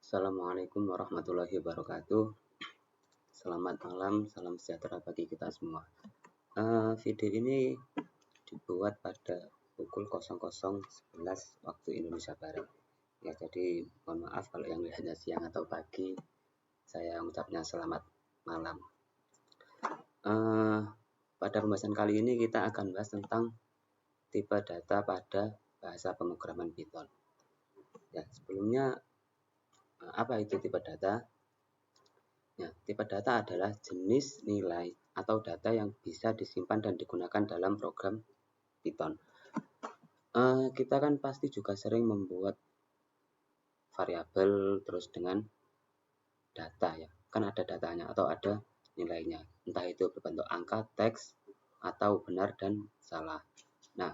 Assalamualaikum warahmatullahi wabarakatuh. Selamat malam, salam sejahtera bagi kita semua. Video ini dibuat pada pukul 00.11 waktu Indonesia Barat. Ya, jadi mohon maaf kalau yang lihatnya siang atau pagi. Saya ucapnya selamat malam. Pada pembahasan kali ini kita akan bahas tentang tipe data pada bahasa pemrograman Python. Ya, sebelumnya apa itu tipe data? Ya, tipe data adalah jenis nilai atau data yang bisa disimpan dan digunakan dalam program Python. Kita kan pasti juga sering membuat variabel terus dengan data ya. Kan ada datanya atau ada nilainya. Entah itu berbentuk angka, teks, atau benar dan salah. Nah,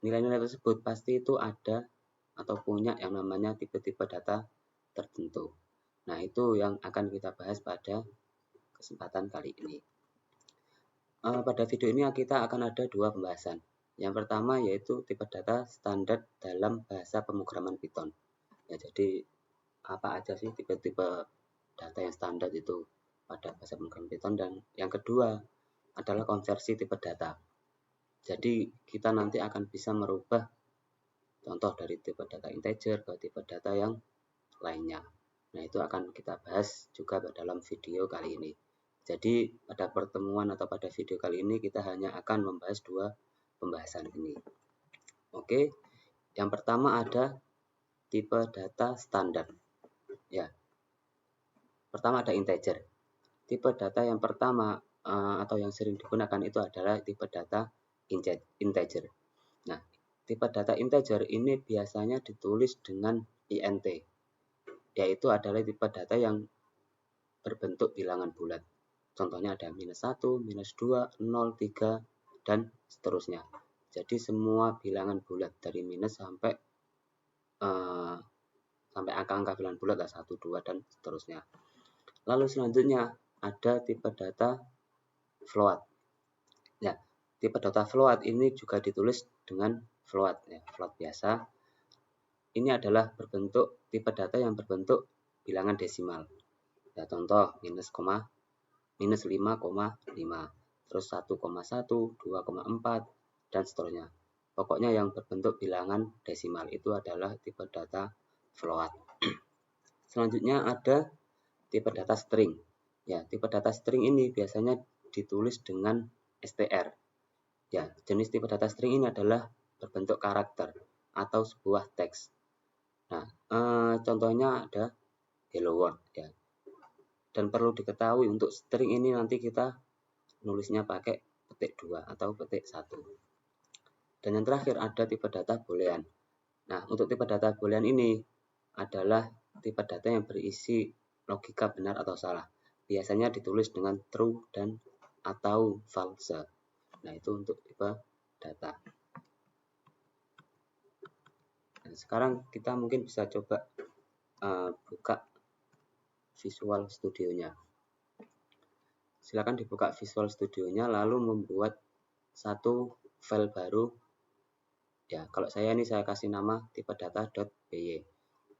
nilai-nilai tersebut pasti itu ada atau punya yang namanya tipe-tipe data tertentu. Nah, itu yang akan kita bahas pada kesempatan kali ini. Pada video ini kita akan ada dua pembahasan. Yang pertama yaitu tipe data standar dalam bahasa pemrograman Python. Ya, jadi apa aja sih tipe-tipe data yang standar itu pada bahasa pemrograman Python, dan yang kedua adalah konversi tipe data. Jadi kita nanti akan bisa merubah contoh dari tipe data integer ke tipe data yang lainnya. Nah, itu akan kita bahas juga dalam video kali ini. Jadi pada pertemuan atau pada video kali ini kita hanya akan membahas dua pembahasan ini. Oke, yang pertama ada tipe data standar. Ya, pertama ada integer. Tipe data yang pertama atau yang sering digunakan itu adalah tipe data integer. Nah, tipe data integer ini biasanya ditulis dengan int, yaitu adalah tipe data yang berbentuk bilangan bulat. Contohnya ada -1, -2, 0, 3, dan seterusnya. Jadi semua bilangan bulat dari minus sampai angka-angka bilangan bulat lah, 1, 2, dan seterusnya. Lalu selanjutnya ada tipe data float. Ya, tipe data float ini juga ditulis dengan float, ya, float biasa. Ini adalah berbentuk tipe data yang berbentuk bilangan desimal. Ya, contoh -5,5, terus 1,1, 2,4, dan seterusnya. Pokoknya yang berbentuk bilangan desimal itu adalah tipe data float. Selanjutnya ada tipe data string. Ya, tipe data string ini biasanya ditulis dengan str. Ya, jenis tipe data string ini adalah berbentuk karakter atau sebuah teks. Nah, contohnya ada hello world ya. Dan perlu diketahui untuk string ini nanti kita nulisnya pakai petik 2 atau petik 1. Dan yang terakhir ada tipe data boolean. Nah, untuk tipe data boolean ini adalah tipe data yang berisi logika benar atau salah. Biasanya ditulis dengan true dan atau false. Nah, itu untuk tipe data. Nah, sekarang kita mungkin bisa coba buka Visual Studio-nya. Silakan dibuka Visual Studio-nya lalu membuat satu file baru. Ya, kalau saya ini saya kasih nama tipe data.py.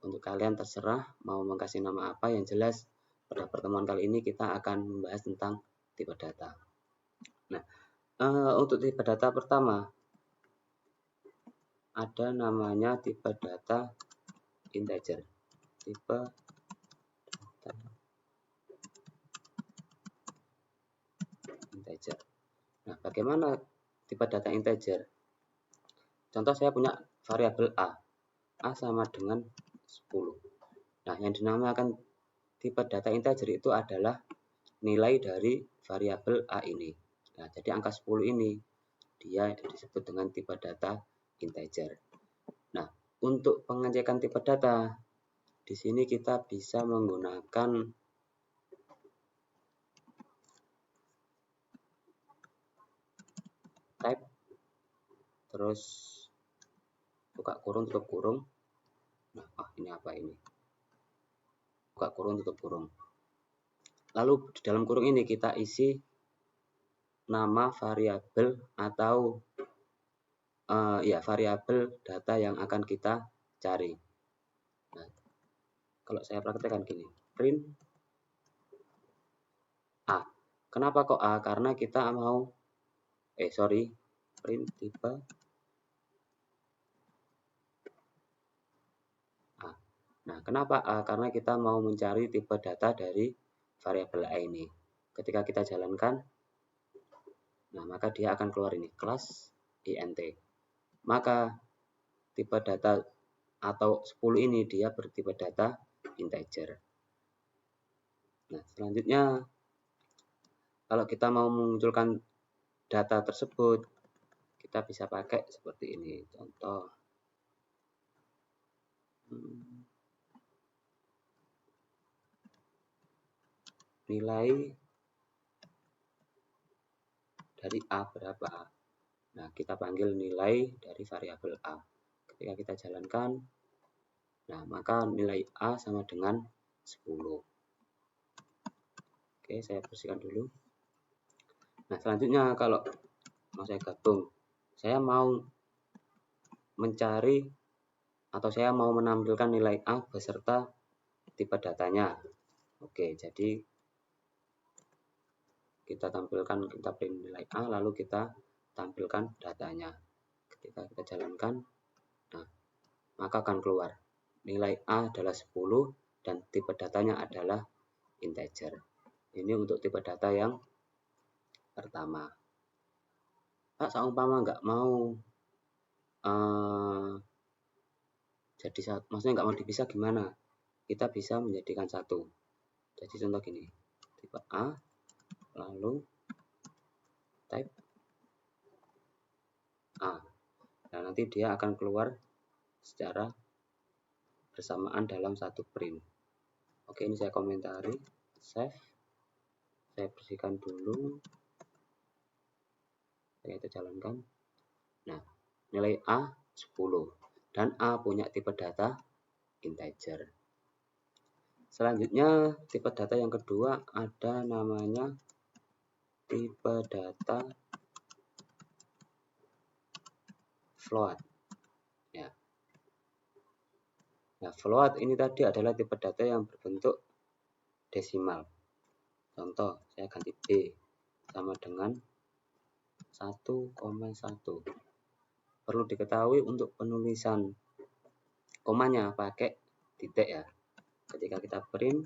Untuk kalian terserah mau mengkasih nama apa, yang jelas pada pertemuan kali ini kita akan membahas tentang tipe data. Nah, untuk tipe data pertama ada namanya tipe data integer. Tipe data integer. Nah, bagaimana tipe data integer? Contoh saya punya variabel A sama dengan 10. Nah, yang dinamakan tipe data integer itu adalah nilai dari variabel A ini. Nah, jadi angka 10 ini dia disebut dengan tipe data integer. Nah, untuk pengecekan tipe data di sini kita bisa menggunakan type, terus buka kurung tutup kurung. Nah, ini apa ini? Buka kurung tutup kurung. Lalu di dalam kurung ini kita isi nama variabel atau variabel data yang akan kita cari. Nah, Kalau saya praktekkan gini, print A. Kenapa kok A? Karena kita mau print tipe A. Nah, kenapa A? Karena kita mau mencari tipe data dari variabel A ini. Ketika kita jalankan, nah maka dia akan keluar ini, kelas int. Maka tipe data atau 10 ini dia bertipe data integer. Nah, selanjutnya kalau kita mau memunculkan data tersebut, kita bisa pakai seperti ini. Contoh, nilai dari A berapa? Nah, kita panggil nilai dari variabel A. Ketika kita jalankan, nah maka nilai A sama dengan 10. Oke, saya bersihkan dulu. Nah, selanjutnya kalau mau saya gabung, saya mau mencari atau saya mau menampilkan nilai A beserta tipe datanya. Oke, jadi kita print nilai A, lalu kita tampilkan datanya. Ketika kita jalankan, nah maka akan keluar nilai A adalah 10 dan tipe datanya adalah integer. Ini untuk tipe data yang pertama. Pak, seumpama nggak mau maksudnya nggak mau dipisah gimana? Kita bisa menjadikan satu. Jadi contoh gini, tipe A, lalu type A. Nah, nanti dia akan keluar secara bersamaan dalam satu print. Oke, ini saya komentari, save, saya bersihkan dulu, saya kita jalankan. Nah, nilai A 10 dan A punya tipe data integer. Selanjutnya tipe data yang kedua ada namanya tipe data float. Ya. Nah, float ini tadi adalah tipe data yang berbentuk desimal. Contoh, saya ganti B sama dengan 1,1. Perlu diketahui untuk penulisan komanya pakai titik ya. Ketika kita print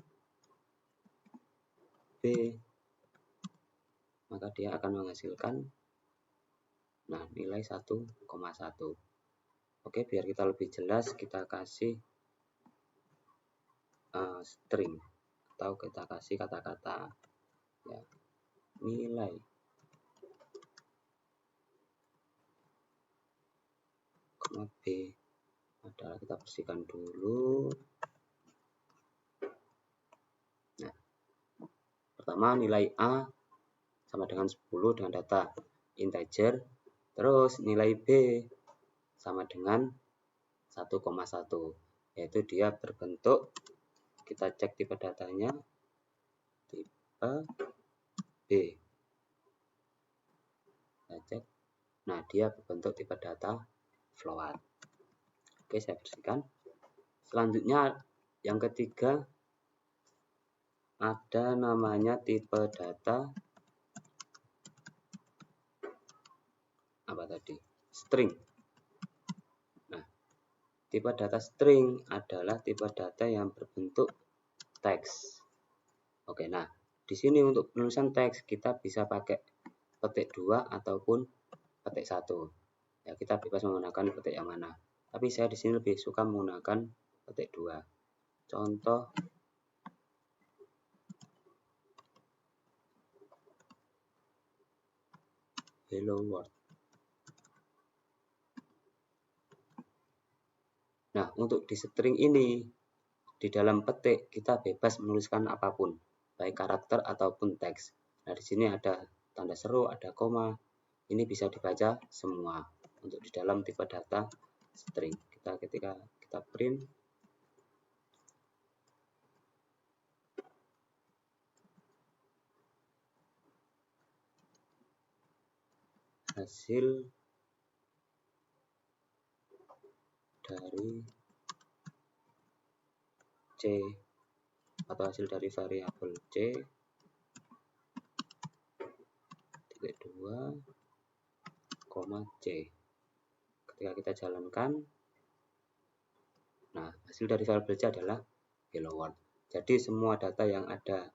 B, maka dia akan menghasilkan nilai 1,1. Oke, biar kita lebih jelas kita kasih string atau kita kasih kata-kata ya, nilai B adalah, kita bersihkan dulu. Nah, pertama nilai A sama dengan 10 dengan data integer, terus nilai B sama dengan 1,1, yaitu dia berbentuk, kita cek tipe datanya, tipe B. Kita cek, nah dia berbentuk tipe data float. Oke, saya bersihkan. Selanjutnya yang ketiga ada namanya tipe data apa tadi? String. Nah, tipe data string adalah tipe data yang berbentuk teks. Oke, nah di sini untuk penulisan teks kita bisa pakai petik 2 ataupun petik 1. Ya, kita bebas menggunakan petik yang mana. Tapi saya di sini lebih suka menggunakan petik 2. Contoh hello world. Nah, untuk di string ini, di dalam petik kita bebas menuliskan apapun, baik karakter ataupun teks. Nah, di sini ada tanda seru, ada koma. Ini bisa dibaca semua untuk di dalam tipe data string. Ketika kita print, hasil dari C. C atau hasil dari variabel C titik 2, C. Ketika kita jalankan, nah hasil dari variabel C adalah hello world. Jadi semua data yang ada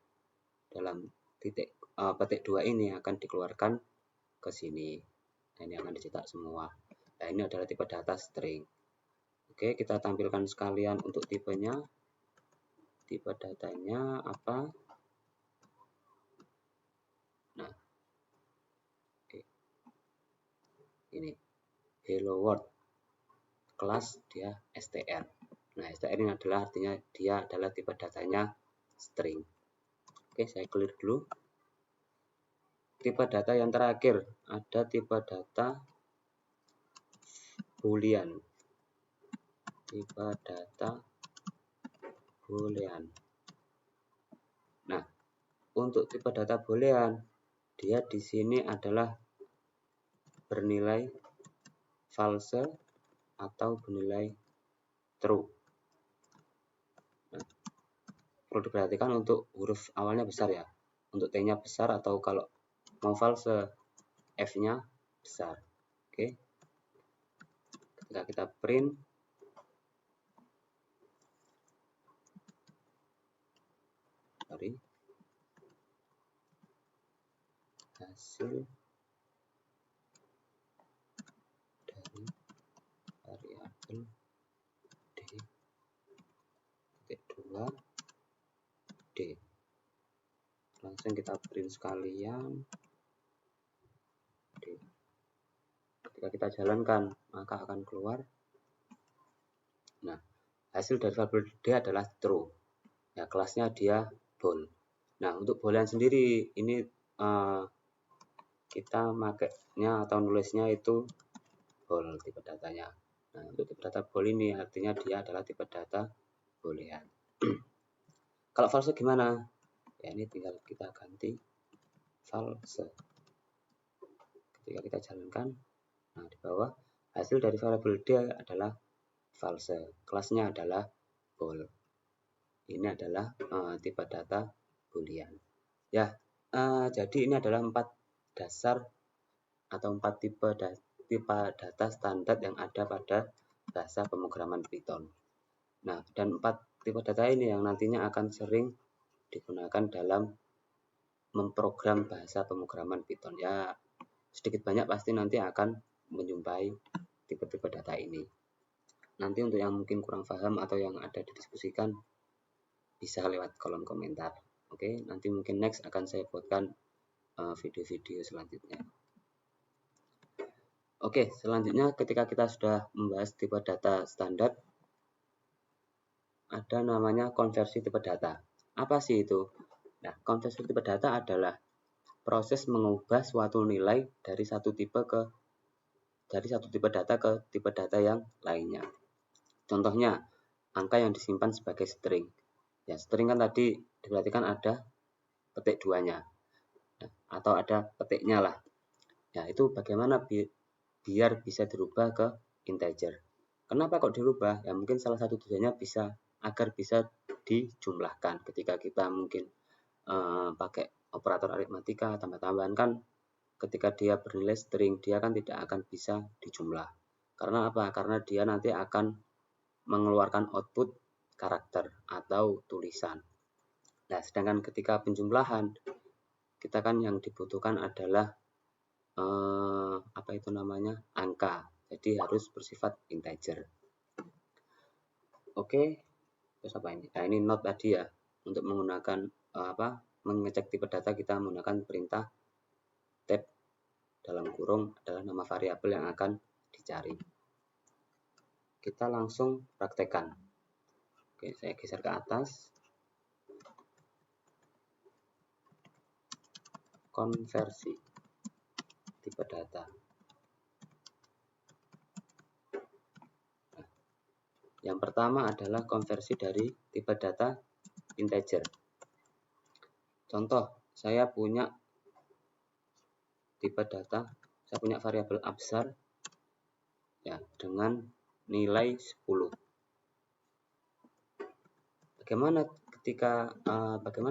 dalam petik 2 ini akan dikeluarkan ke sini. Nah, ini akan dicetak semua. Nah, ini adalah tipe data string. Oke, kita tampilkan sekalian untuk tipenya. Tipe datanya apa? Nah, oke. Ini hello world. Kelas dia str. Nah, str ini adalah artinya dia adalah tipe datanya string. Oke, saya clear dulu. Tipe data yang terakhir ada tipe data boolean. Tipe data boolean. Nah, untuk tipe data boolean, dia di sini adalah bernilai false atau bernilai true. Nah, perlu diperhatikan untuk huruf awalnya besar ya. Untuk T-nya besar atau kalau mau false F-nya besar. Oke. Ketika kita print, hasil dari variabel D2 D. Langsung kita print sekalian D. Ketika kita jalankan, maka akan keluar. Nah, hasil dari variabel D adalah true. Ya, kelasnya dia bool. Nah, untuk boolean sendiri ini kita makainya atau nulisnya itu bool tipe datanya. Nah, untuk tipe data bool ini artinya dia adalah tipe data boolean. Kalau false gimana? Ya, ini tinggal kita ganti false. Ketika kita jalankan, nah di bawah hasil dari variabel D adalah false. Kelasnya adalah bool. Ini adalah tipe data boolean. Ya, jadi ini adalah 4 dasar atau 4 tipe data standar yang ada pada bahasa pemrograman Python. Nah, dan 4 tipe data ini yang nantinya akan sering digunakan dalam memprogram bahasa pemrograman Python. Ya, sedikit banyak pasti nanti akan menjumpai tipe-tipe data ini. Nanti untuk yang mungkin kurang paham atau yang ada didiskusikan, bisa lewat kolom komentar. Oke, nanti mungkin next akan saya buatkan video-video selanjutnya. Oke, selanjutnya ketika kita sudah membahas tipe data standar, ada namanya konversi tipe data. Apa sih itu? Nah, konversi tipe data adalah proses mengubah suatu nilai dari satu tipe data ke tipe data yang lainnya. Contohnya, angka yang disimpan sebagai string. Ya, string kan tadi diperhatikan ada petik 2-nya. Nah, atau ada petiknya lah. Ya, itu bagaimana biar bisa dirubah ke integer. Kenapa kok dirubah? Ya mungkin salah satu tujuannya agar bisa dijumlahkan. Ketika kita mungkin pakai operator aritmatika, tambah-tambahan kan ketika dia bernilai string, dia kan tidak akan bisa dijumlah. Karena apa? Karena dia nanti akan mengeluarkan output karakter atau tulisan. Nah, sedangkan ketika penjumlahan, kita kan yang dibutuhkan adalah angka. Jadi harus bersifat integer. Oke, terus apa ini? Nah, ini not tadi ya. Untuk menggunakan mengecek tipe data kita menggunakan perintah tab dalam kurung adalah nama variabel yang akan dicari. Kita langsung praktekkan. Oke, saya geser ke atas. Konversi tipe data. Nah, yang pertama adalah konversi dari tipe data integer. Contoh, saya punya tipe data, saya punya variabel absar ya dengan nilai 10. bagaimana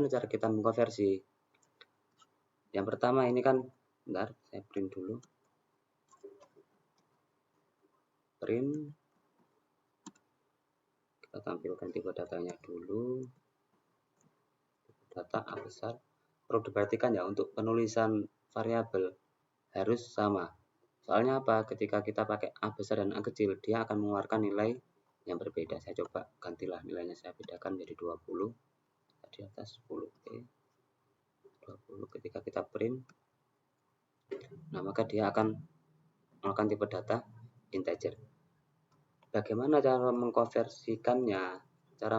cara kita mengkonversi? Yang pertama ini kan, bentar, saya print dulu. Print. Kita tampilkan tipe datanya dulu. Data A besar. Perlu diperhatikan ya, untuk penulisan variabel harus sama. Soalnya apa? Ketika kita pakai A besar dan A kecil, dia akan mengeluarkan nilai yang berbeda. Saya coba gantilah nilainya, saya bedakan menjadi 20. Di atas 10. Oke. 20 ketika kita print. Nah, maka dia akan melakukan tipe data integer. Bagaimana cara mengkonversikannya? Cara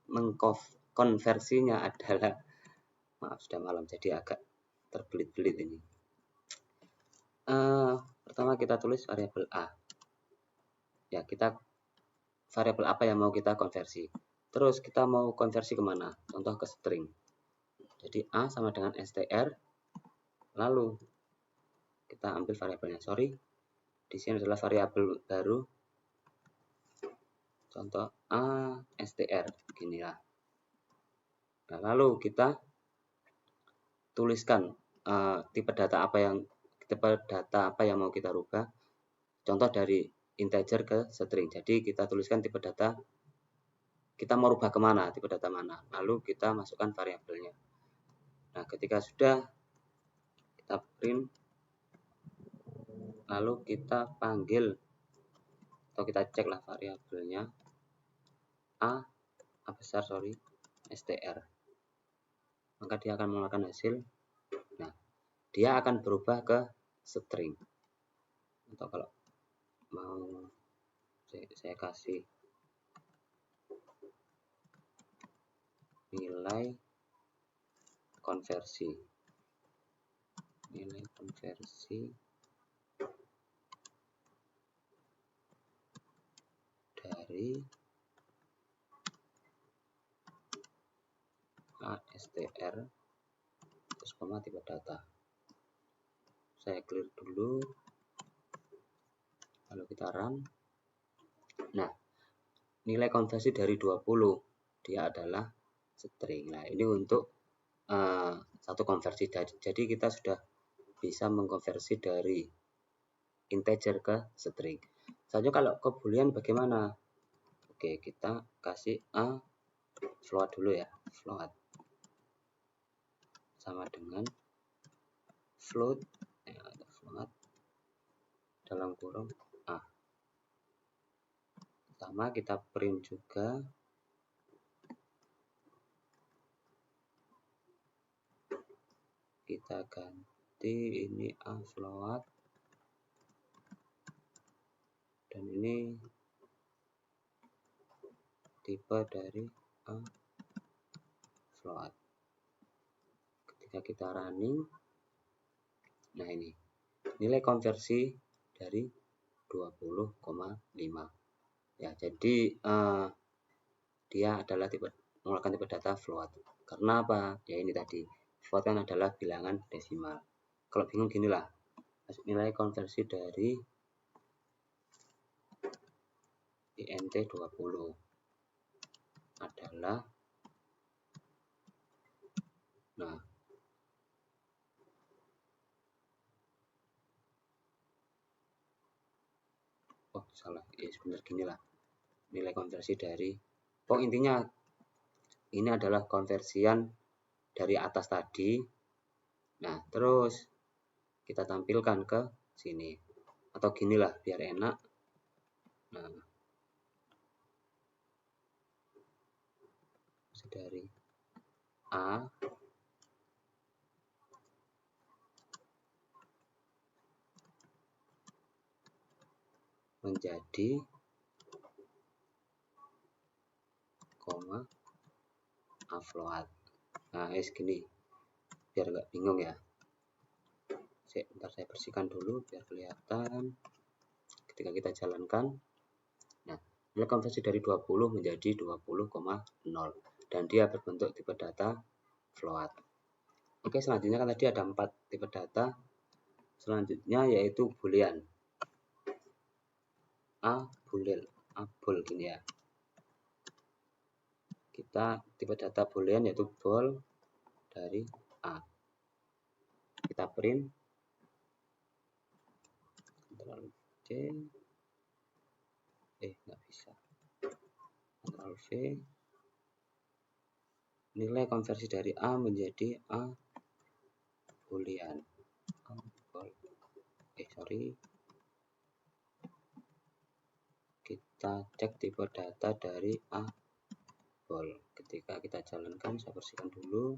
mengkonversinya adalah, maaf sudah malam jadi agak terbelit-belit ini. Pertama kita tulis variabel A. Ya, kita variabel apa yang mau kita konversi. Terus kita mau konversi kemana? Contoh ke string. Jadi A sama dengan str. Lalu kita ambil variabelnya. Sorry, di sini adalah variabel baru. Contoh A str, beginilah. Nah, lalu kita tuliskan tipe data apa yang mau kita rubah. Contoh dari integer ke string. Jadi kita tuliskan tipe data, kita mau rubah kemana, tipe data mana. Lalu kita masukkan variabelnya. Nah, ketika sudah, kita print. Lalu kita panggil, atau kita ceklah variabelnya A besar, str. Maka dia akan mengeluarkan hasil. Nah, dia akan berubah ke string. Atau kalau mau saya kasih nilai konversi dari ASTR terus koma tipe data. Saya clear dulu, lalu kita run. Nah, nilai konversi dari 20 dia adalah string. Nah, ini untuk satu konversi. Jadi kita sudah bisa mengkonversi dari integer ke string. Selanjutnya kalau ke boolean bagaimana? Oke, kita kasih A float dulu ya. Float sama dengan float dalam kurung A. Sama kita print juga. Kita ganti ini A float dan ini tipe dari A float. Ketika kita running, nah ini nilai konversi dari 20,5. Ya, jadi dia adalah mengeluarkan tipe data float. Karena apa? Ya ini tadi, float kan adalah bilangan desimal. Kalau bingung ginilah, nilai konversi dari int 20 adalah, nah, oh salah, ya sebenarnya ginilah nilai konversi dari, intinya ini adalah konversian dari atas tadi. Nah, terus kita tampilkan ke sini atau ginilah biar enak. Nah, dari A menjadi koma A float. Nah, gini biar nggak bingung ya. Bentar saya bersihkan dulu biar kelihatan ketika kita jalankan. Nah, nilai konversi dari 20 menjadi 20,0 dan dia berbentuk tipe data float. Oke, selanjutnya kan tadi ada 4 tipe data. Selanjutnya yaitu boolean. A bool gini ya. kita tipe data boolean yaitu bool dari A. Kita print, Ctrl C, nggak bisa, Ctrl V, nilai konversi dari A menjadi A boolean. Kita cek tipe data dari A bool. Ketika kita jalankan, saya bersihkan dulu.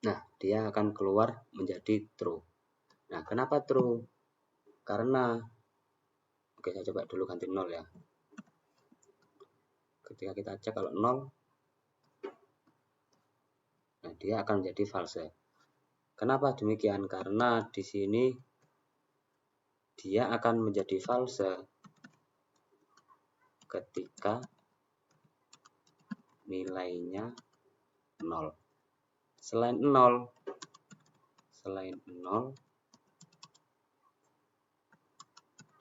Nah, dia akan keluar menjadi true. Nah, kenapa true? Karena, oke, saya coba dulu ganti 0 ya. Ketika kita cek kalau 0, nah dia akan menjadi false. Kenapa demikian? Karena di sini dia akan menjadi false ketika nilainya 0. Selain 0,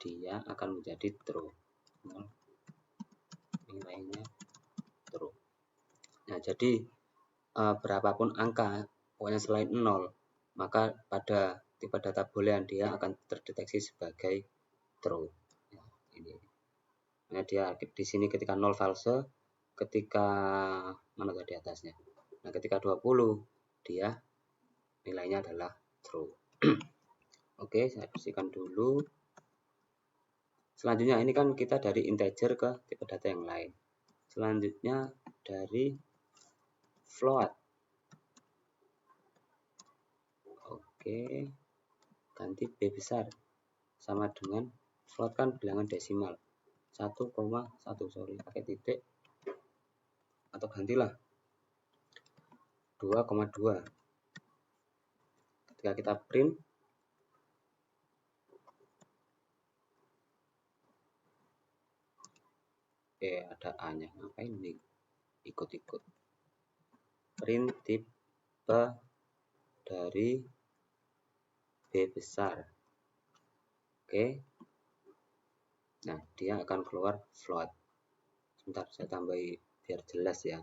dia akan menjadi true. Nilainya true. Nah, jadi berapapun angka, pokoknya selain 0, maka pada tipe data boolean dia akan terdeteksi sebagai true. Nah, ini. Nah, dia di sini ketika 0 false, ketika mana tadi atasnya. Nah, ketika 20 dia nilainya adalah true. Oke, saya bersihkan dulu. Selanjutnya ini kan kita dari integer ke tipe data yang lain. Selanjutnya dari float. Oke, ganti B besar sama dengan float kan bilangan desimal 1,1, sorry, pakai titik atau gantilah 2,2. Ketika kita print, ada A-nya, ngapain nih ikut-ikut. Print tipe dari B besar. Oke. Nah, dia akan keluar float. Sebentar, saya tambahi biar jelas ya.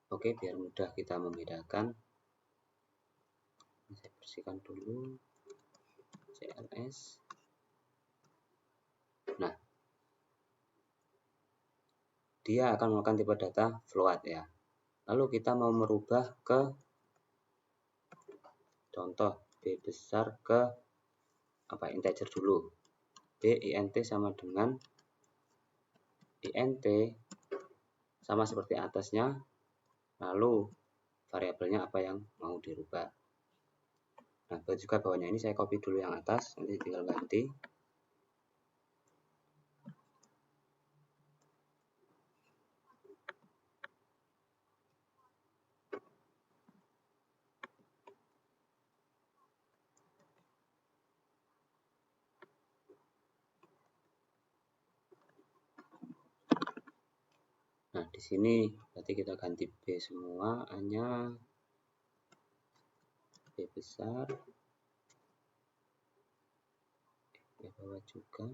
Oke, biar mudah kita membedakan. Saya bersihkan dulu CLS. Nah, dia akan melakukan tipe data float ya. Lalu kita mau merubah ke contoh B besar ke integer dulu. B int sama dengan int sama seperti atasnya. Lalu variabelnya apa yang mau dirubah. Nah, juga bawahnya ini saya copy dulu yang atas, nanti tinggal ganti. Nah, di sini berarti kita ganti B semua, hanya B besar, B bawah juga,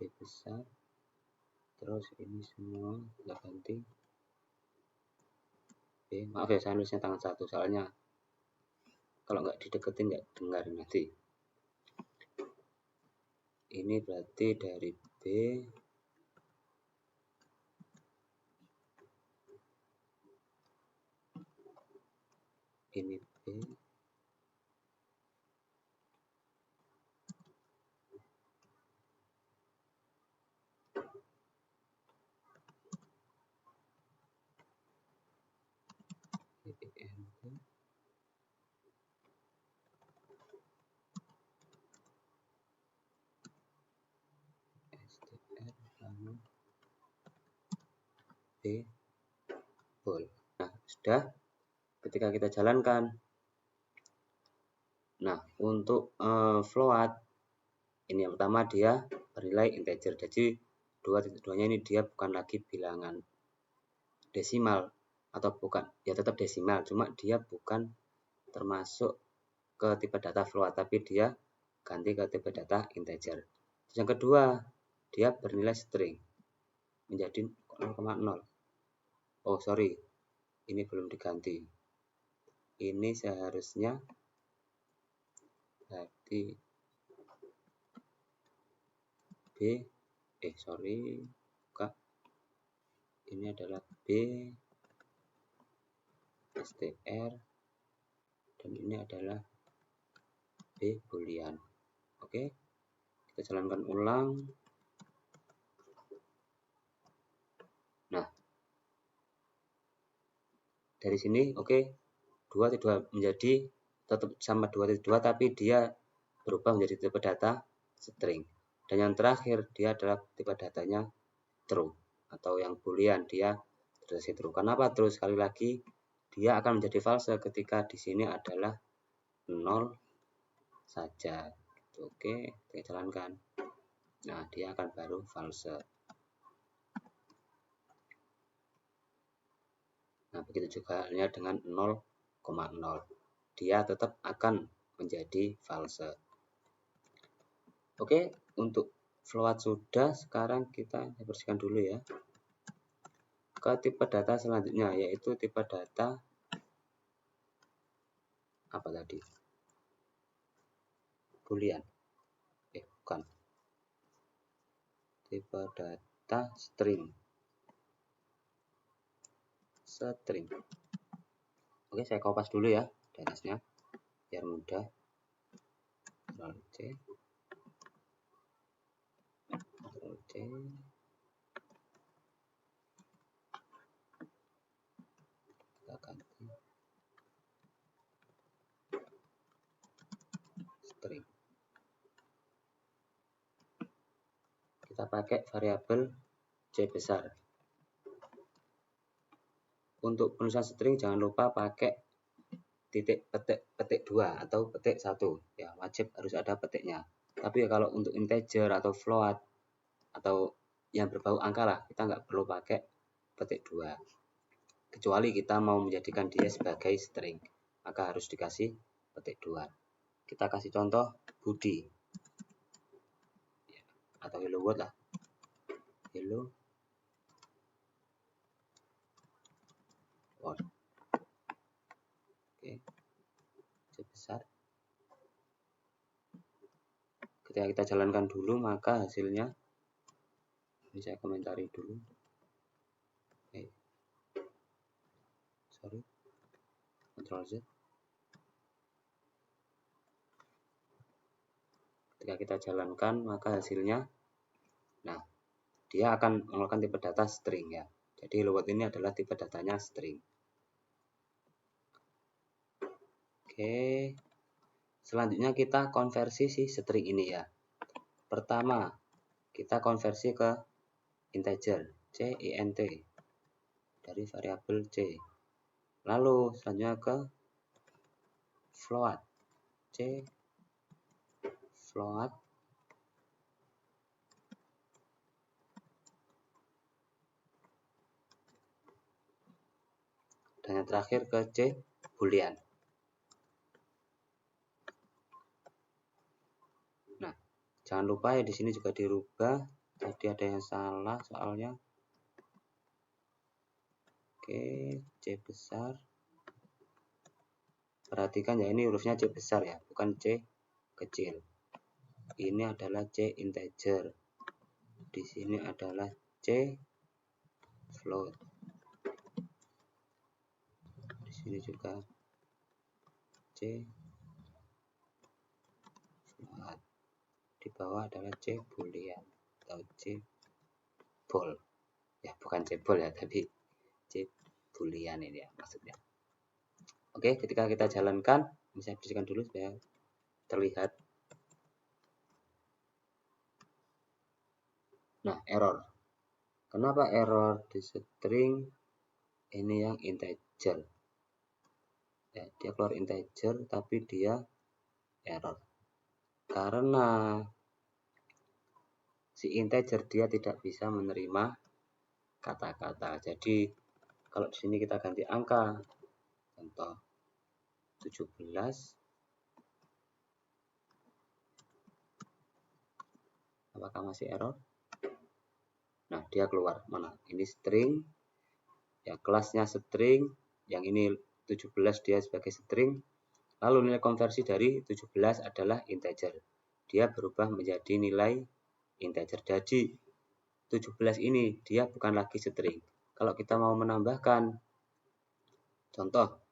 B besar, terus ini semua kita ganti B. Maaf ya, saya nulisnya tangan satu, soalnya kalau nggak dideketin nggak dengar nanti. Ini berarti dari B, ini B, int, B bool. Nah, sudah. Ketika kita jalankan, nah untuk float ini yang pertama dia bernilai integer, jadi 2.2-nya ini dia bukan lagi bilangan desimal atau bukan, ya tetap desimal, cuma dia bukan termasuk ke tipe data float, tapi dia ganti ke tipe data integer. Yang kedua, dia bernilai string menjadi 0,0. Oh sorry, ini belum diganti. Ini seharusnya berarti buka. Ini adalah B str dan ini adalah B boolean. Oke, kita jalankan ulang. Nah, dari sini oke, 2.2 menjadi tetap sama 2.2, tapi dia berubah menjadi tipe data string. Dan yang terakhir dia adalah tipe datanya true atau yang boolean, dia terus true. Kenapa terus? Sekali lagi dia akan menjadi false ketika di sini adalah 0 saja. Oke, kita jalankan. Nah, dia akan baru false. Nah, begitu juga halnya dengan 0,0. Dia tetap akan menjadi false. Oke, untuk float sudah, sekarang kita bersihkan dulu ya. Ke tipe data selanjutnya, yaitu tipe data apa tadi? Boolean. Bukan. Tipe data string. Oke, saya kopas dulu ya datasnya biar mudah. Ctrl C. Ctrl C. Kita ganti string. Kita pakai variabel C besar. Untuk penulisan string jangan lupa pakai titik petik 2 atau petik 1. Ya, wajib harus ada petiknya. Tapi kalau untuk integer atau float atau yang berbau angka lah, kita nggak perlu pakai petik 2. Kecuali kita mau menjadikan dia sebagai string, maka harus dikasih petik 2. Kita kasih contoh Budi atau hello world lah. Hello world. Oke, C besar. Ketika kita jalankan dulu, maka hasilnya ini saya komentari dulu. Ctrl Z. Ketika kita jalankan, maka hasilnya, nah, dia akan mengeluarkan tipe data string ya. Jadi hello world ini adalah tipe datanya string. Oke, selanjutnya kita konversi si string ini ya. Pertama, kita konversi ke integer, cint, dari variabel c. Lalu selanjutnya ke float, c float. Dan yang terakhir ke c boolean. Nah, jangan lupa ya di sini juga dirubah. Tadi ada yang salah soalnya. Oke, C besar. Perhatikan ya, ini hurufnya C besar ya, bukan C kecil. Ini adalah C integer. Di sini adalah C float. Di sini juga C float. Di bawah adalah C boolean atau C bool. Ya, bukan C bool ya, tapi C boolean ini ya maksudnya. Oke, ketika kita jalankan, saya bersihkan dulu supaya terlihat. Nah, error. Kenapa error di string? Ini yang integer. Ya, dia keluar integer tapi dia error. Karena si integer dia tidak bisa menerima kata-kata. Jadi kalau di sini kita ganti angka, contoh 17, apakah masih error? Nah, dia keluar mana? Ini string, ya kelasnya string, yang ini 17 dia sebagai string, lalu nilai konversi dari 17 adalah integer. Dia berubah menjadi nilai integer. Jadi 17 ini dia bukan lagi string. Kalau kita mau menambahkan, contoh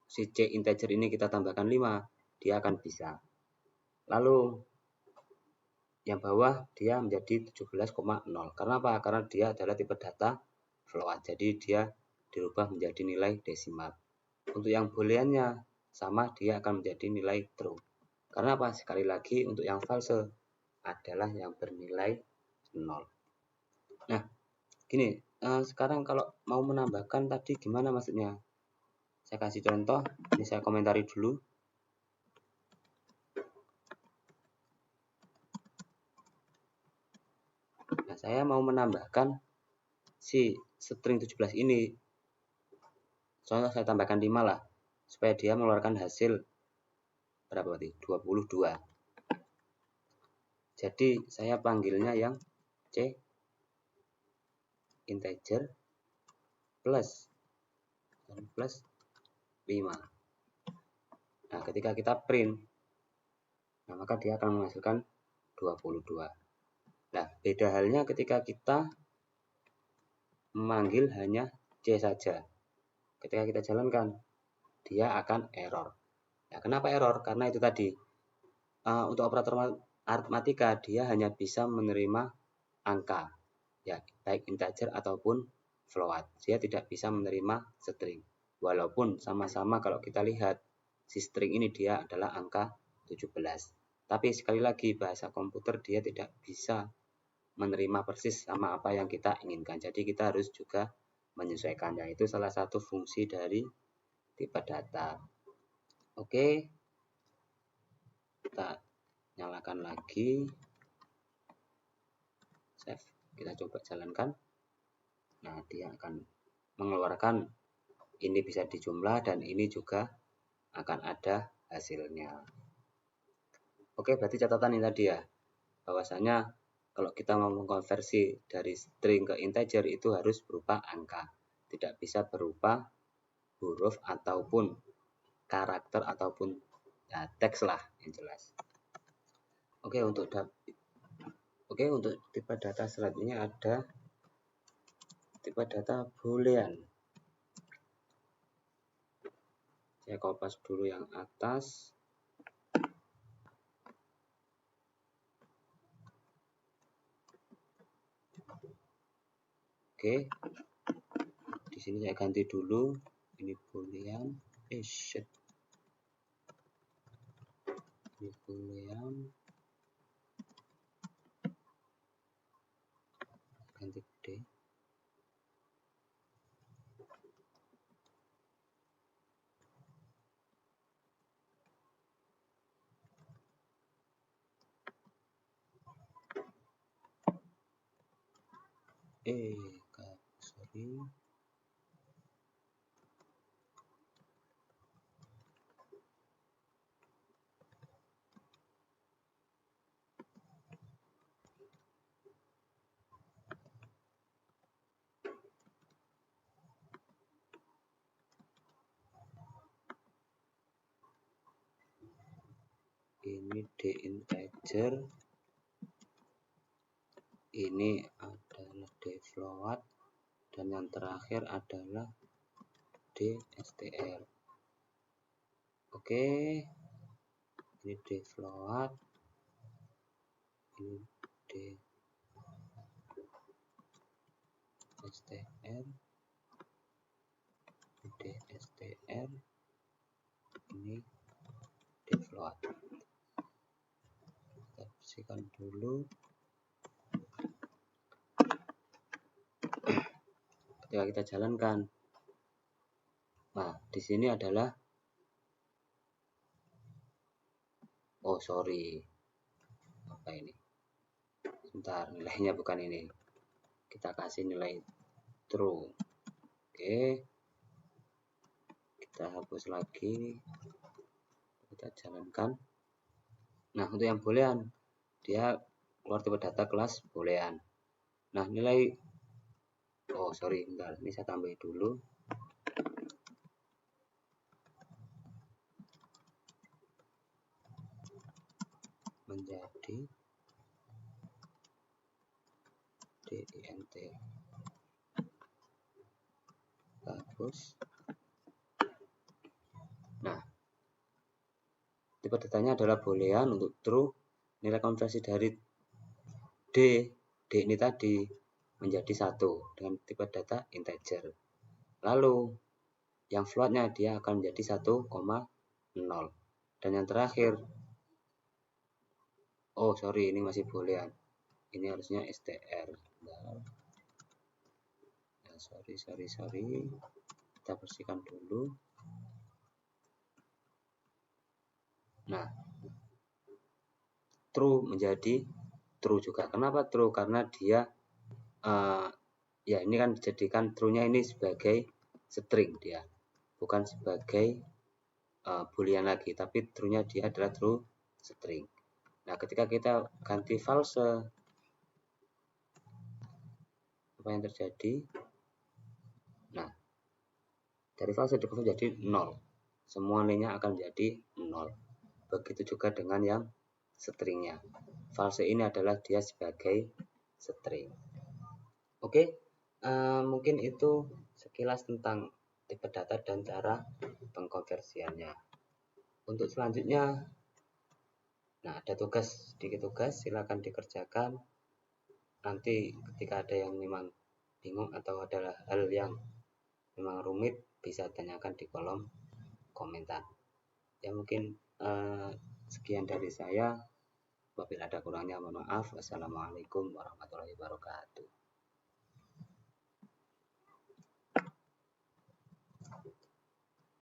si C integer ini kita tambahkan 5, dia akan bisa. Lalu yang bawah dia menjadi 17,0. Karena apa? Karena dia adalah tipe data float. Jadi dia dirubah menjadi nilai desimal. Untuk yang booleannya sama, dia akan menjadi nilai true. Karena apa? Sekali lagi untuk yang false adalah yang bernilai 0. Nah, gini, sekarang kalau mau menambahkan tadi gimana maksudnya? Saya kasih contoh, ini saya komentari dulu. Nah, saya mau menambahkan si string 17 ini. Contoh saya tambahkan 5 lah, supaya dia mengeluarkan hasil berapa berarti? 22. Jadi saya panggilnya yang C integer plus 5. Nah, ketika kita print, nah maka dia akan menghasilkan 22. Nah, beda halnya ketika kita memanggil hanya C saja. Ketika kita jalankan, dia akan error. Nah, kenapa error? Karena itu tadi, untuk operator aritmatika dia hanya bisa menerima angka, ya baik integer ataupun float. Dia tidak bisa menerima string. Walaupun sama-sama kalau kita lihat si string ini dia adalah angka 17. Tapi sekali lagi bahasa komputer dia tidak bisa menerima persis sama apa yang kita inginkan. Jadi kita harus juga menyesuaikannya. Itu salah satu fungsi dari tipe data. Oke, kita nyalakan lagi, save, kita coba jalankan. Nah, dia akan mengeluarkan ini bisa dijumlah dan ini juga akan ada hasilnya. Oke, berarti catatan ini tadi ya, bahwasanya kalau kita mau mengkonversi dari string ke integer itu harus berupa angka, tidak bisa berupa huruf ataupun karakter ataupun ya, teks lah yang jelas. Oke, untuk tipe data selanjutnya ada tipe data boolean. Saya kopas dulu yang atas. Oke, di sini saya ganti dulu. Ini boolean. Ini boolean. Ganti D. Sorry. Ini D integer, ini adalah D float, dan yang terakhir adalah D str. Oke, ini D float, ini D str, D str, ini D float. Kita bersihkan dulu. ketika kita jalankan. Nah, di sini adalah apa ini? Sebentar, nilainya bukan ini. Kita kasih nilai true. Oke. Kita hapus lagi. Kita jalankan. Nah, untuk yang boolean, dia keluar tipe data kelas boolean. Nah, nilai bentar, ini saya tambahin dulu. Menjadi DINT. Hapus. Nah, tipe datanya adalah boolean. Untuk true, nilai konversi dari D ini tadi menjadi 1 dengan tipe data integer. Lalu yang floatnya dia akan menjadi 1,0. Dan yang terakhir, ini masih boolean. Ini harusnya str. Nah, sorry. Kita bersihkan dulu. Nah, true menjadi true juga. Kenapa true? Karena dia ini kan dijadikan true-nya ini sebagai string dia, bukan sebagai boolean lagi, tapi true-nya dia adalah true string. Nah, ketika kita ganti false, apa yang terjadi? Nah, dari false jadi 0. Semua nilainya akan menjadi 0. Begitu juga dengan yang stringnya. False ini adalah dia sebagai string. Oke, mungkin itu sekilas tentang tipe data dan cara pengkonversiannya. Untuk selanjutnya, nah ada sedikit tugas, silakan dikerjakan. Nanti ketika ada yang memang bingung atau adalah hal yang memang rumit, bisa tanyakan di kolom komentar. Ya mungkin sekian dari saya. Apabila ada kurangnya mohon maaf. Wassalamualaikum warahmatullahi wabarakatuh.